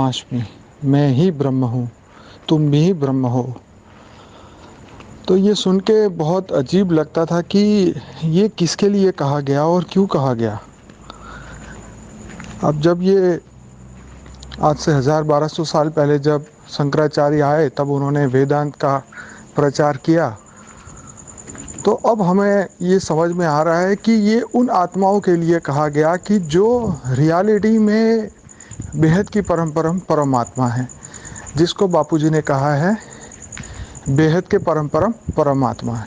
ब्रह्मास्मि, मैं ही ब्रह्म हूँ, तुम भी ब्रह्म हो। तो ये सुन के बहुत अजीब लगता था कि ये किसके लिए कहा गया और क्यों कहा गया। अब जब ये आज से 1000-1200 साल पहले जब शंकराचार्य आए तब उन्होंने वेदांत का प्रचार किया, तो अब हमें ये समझ में आ रहा है कि ये उन आत्माओं के लिए कहा गया कि जो रियलिटी में बेहद की परम परम परमात्मा है, जिसको बापूजी ने कहा है बेहद के परम परम परमात्मा है।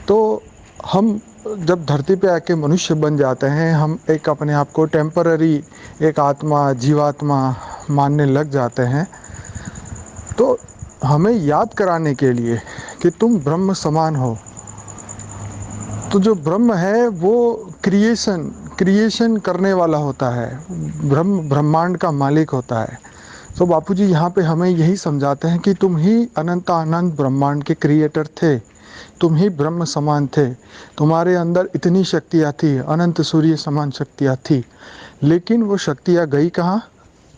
तो हम जब धरती पे आके मनुष्य बन जाते हैं, हम एक अपने आप को टेम्पररी एक आत्मा जीवात्मा मानने लग जाते हैं। तो हमें याद कराने के लिए कि तुम ब्रह्म समान हो। तो जो ब्रह्म है वो क्रिएशन करने वाला होता है, ब्रह्मांड का मालिक होता है। तो बापूजी यहाँ पे हमें यही समझाते हैं कि तुम ही अनंत अनंत ब्रह्मांड के क्रिएटर थे, तुम ही ब्रह्म समान थे, तुम्हारे अंदर इतनी शक्तियाँ थी, अनंत सूर्य समान शक्तियाँ थी, लेकिन वो शक्तियाँ गई कहाँ?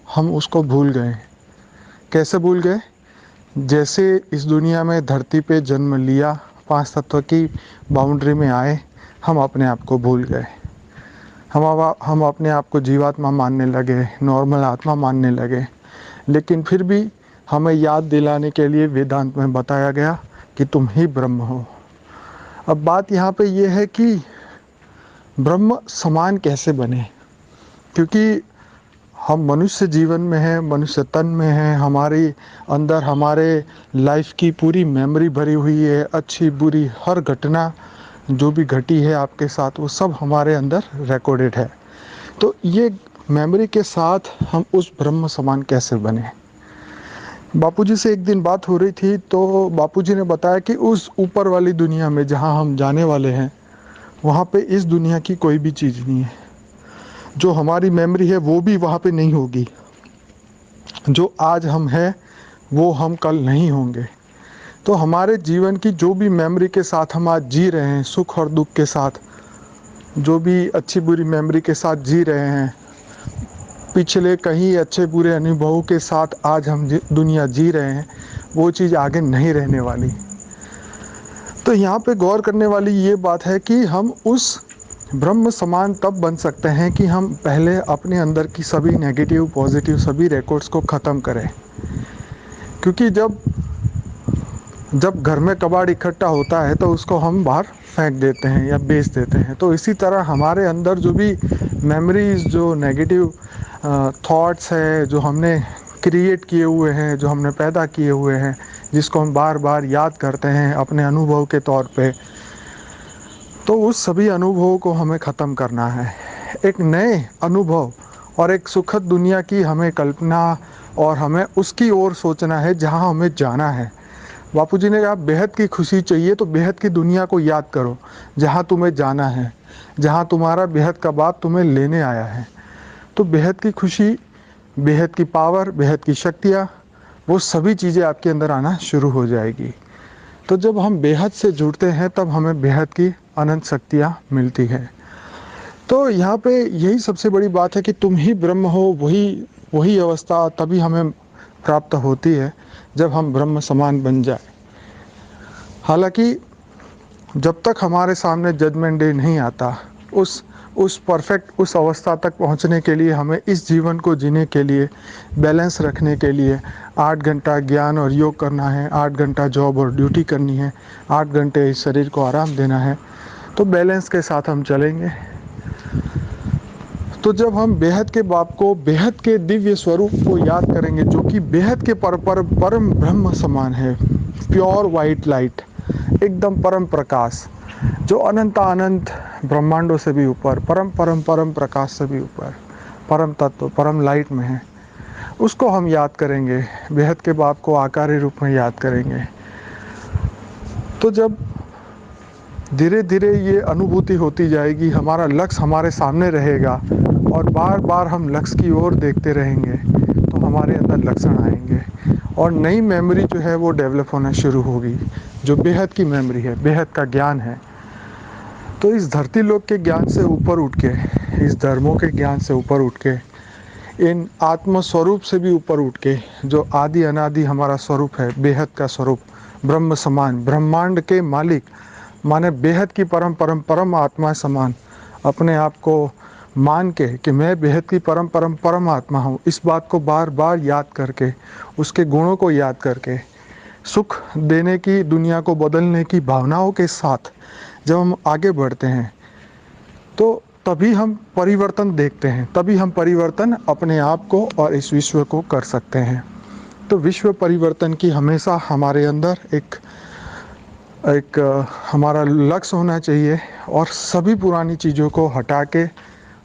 हम उसको भूल गए। कैसे भूल गए? जैसे इस दुनिया में धरती पे जन्म लिया, 5 तत्व की बाउंड्री में आए, हम अपने आप को भूल गए। हम अपने आप को जीवात्मा मानने लगे, नॉर्मल आत्मा मानने लगे। लेकिन फिर भी हमें याद दिलाने के लिए वेदांत में बताया गया कि तुम ही ब्रह्म हो। अब बात यहाँ पे ये है कि ब्रह्म समान कैसे बने, क्योंकि हम मनुष्य जीवन में हैं, मनुष्य तन में हैं, हमारे अंदर हमारे लाइफ की पूरी मेमोरी भरी हुई है, अच्छी बुरी हर घटना जो भी घटी है आपके साथ वो सब हमारे अंदर रिकॉर्डेड है। तो ये मेमोरी के साथ हम उस ब्रह्म समान कैसे बने। बापूजी से एक दिन बात हो रही थी तो बापूजी ने बताया कि उस ऊपर वाली दुनिया में जहाँ हम जाने वाले हैं, वहाँ पे इस दुनिया की कोई भी चीज़ नहीं है। जो हमारी मेमोरी है वो भी वहाँ पे नहीं होगी। जो आज हम हैं वो हम कल नहीं होंगे। तो हमारे जीवन की जो भी मेमोरी के साथ हम आज जी रहे हैं, सुख और दुख के साथ, जो भी अच्छी बुरी मेमोरी के साथ जी रहे हैं, पिछले कहीं अच्छे बुरे अनुभवों के साथ आज हम दुनिया जी रहे हैं, वो चीज़ आगे नहीं रहने वाली। तो यहाँ पे गौर करने वाली ये बात है कि हम उस ब्रह्म समान तब बन सकते हैं कि हम पहले अपने अंदर की सभी नेगेटिव पॉजिटिव सभी रिकॉर्ड्स को ख़त्म करें। क्योंकि जब घर में कबाड़ इकट्ठा होता है तो उसको हम बाहर फेंक देते हैं या बेच देते हैं। तो इसी तरह हमारे अंदर जो भी मेमोरीज, जो नेगेटिव थॉट्स है, जो हमने क्रिएट किए हुए हैं, जो हमने पैदा किए हुए हैं, जिसको हम बार बार याद करते हैं अपने अनुभव के तौर पे, तो उस सभी अनुभवों को हमें ख़त्म करना है। एक नए अनुभव और एक सुखद दुनिया की हमें कल्पना और हमें उसकी ओर सोचना है जहाँ हमें जाना है। बापूजी ने कहा बेहद की खुशी चाहिए तो बेहद की दुनिया को याद करो, जहाँ तुम्हें जाना है, जहाँ तुम्हारा बेहद का बाप तुम्हें लेने आया है। तो बेहद की खुशी, बेहद की पावर, बेहद की शक्तियाँ, वो सभी चीज़ें आपके अंदर आना शुरू हो जाएगी। तो जब हम बेहद से जुड़ते हैं तब हमें बेहद की अनंत शक्तियाँ मिलती हैं। तो यहाँ पे यही सबसे बड़ी बात है कि तुम ही ब्रह्म हो। वही अवस्था तभी हमें प्राप्त होती है जब हम ब्रह्म समान बन जाए। हालांकि जब तक हमारे सामने जजमेंट डे नहीं आता, उस परफेक्ट उस अवस्था तक पहुंचने के लिए हमें इस जीवन को जीने के लिए, बैलेंस रखने के लिए 8 घंटा ज्ञान और योग करना है, 8 घंटा जॉब और ड्यूटी करनी है, 8 घंटे इस शरीर को आराम देना है। तो बैलेंस के साथ हम चलेंगे। तो जब हम बेहद के बाप को, बेहद के दिव्य स्वरूप को याद करेंगे, जो कि बेहद के परम ब्रह्म समान है, प्योर वाइट लाइट, एकदम परम प्रकाश, जो अनंत अनंत ब्रह्मांडों से भी ऊपर, परम परम परम प्रकाश से भी ऊपर, परम तत्व परम लाइट में है, उसको हम याद करेंगे, बेहद के बाप को आकारी रूप में याद करेंगे। तो जब धीरे धीरे ये अनुभूति होती जाएगी, हमारा लक्ष्य हमारे सामने रहेगा और बार बार हम लक्ष्य की ओर देखते रहेंगे, तो हमारे अंदर लक्षण आएंगे और नई मेमोरी जो है वो डेवलप होना शुरू होगी, जो बेहद की मेमोरी है, बेहद का ज्ञान है। तो इस धरती लोक के ज्ञान से ऊपर उठ के, इस धर्मों के ज्ञान से ऊपर उठ के इन आत्म स्वरूप से भी ऊपर उठ के जो आदि अनादि हमारा स्वरूप है, बेहद का स्वरूप, ब्रह्म समान, ब्रह्मांड के मालिक माने बेहद की परम परम परम आत्मा समान अपने आप को मान के कि मैं बेहद की परम परम परम आत्मा हूँ, इस बात को बार बार याद करके, उसके गुणों को याद करके, सुख देने की, दुनिया को बदलने की भावनाओं के साथ जब हम आगे बढ़ते हैं तो तभी हम परिवर्तन देखते हैं, तभी हम परिवर्तन अपने आप को और इस विश्व को कर सकते हैं। तो विश्व परिवर्तन की हमेशा हमारे अंदर एक एक हमारा लक्ष्य होना चाहिए और सभी पुरानी चीज़ों को हटा के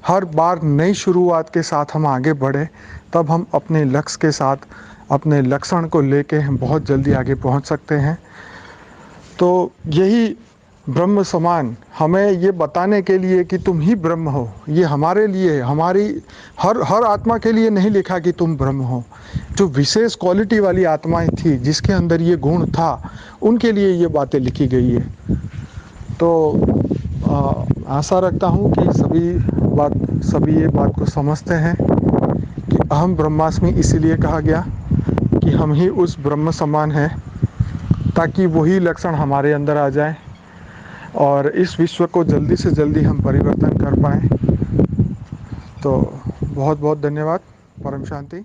हर बार नई शुरुआत के साथ हम आगे बढ़े, तब हम अपने लक्ष्य के साथ अपने लक्षण को लेके हम बहुत जल्दी आगे पहुंच सकते हैं। तो यही ब्रह्म समान हमें ये बताने के लिए कि तुम ही ब्रह्म हो, ये हमारे लिए, हमारी हर हर आत्मा के लिए नहीं लिखा कि तुम ब्रह्म हो। जो विशेष क्वालिटी वाली आत्माएं थी जिसके अंदर ये गुण था, उनके लिए ये बातें लिखी गई है। तो आशा रखता हूँ कि सभी ये बात को समझते हैं कि अहम ब्रह्मास्मि इसीलिए कहा गया कि हम ही उस ब्रह्म समान हैं, ताकि वही लक्षण हमारे अंदर आ जाए और इस विश्व को जल्दी से जल्दी हम परिवर्तन कर पाएँ। तो बहुत बहुत धन्यवाद। परम शांति।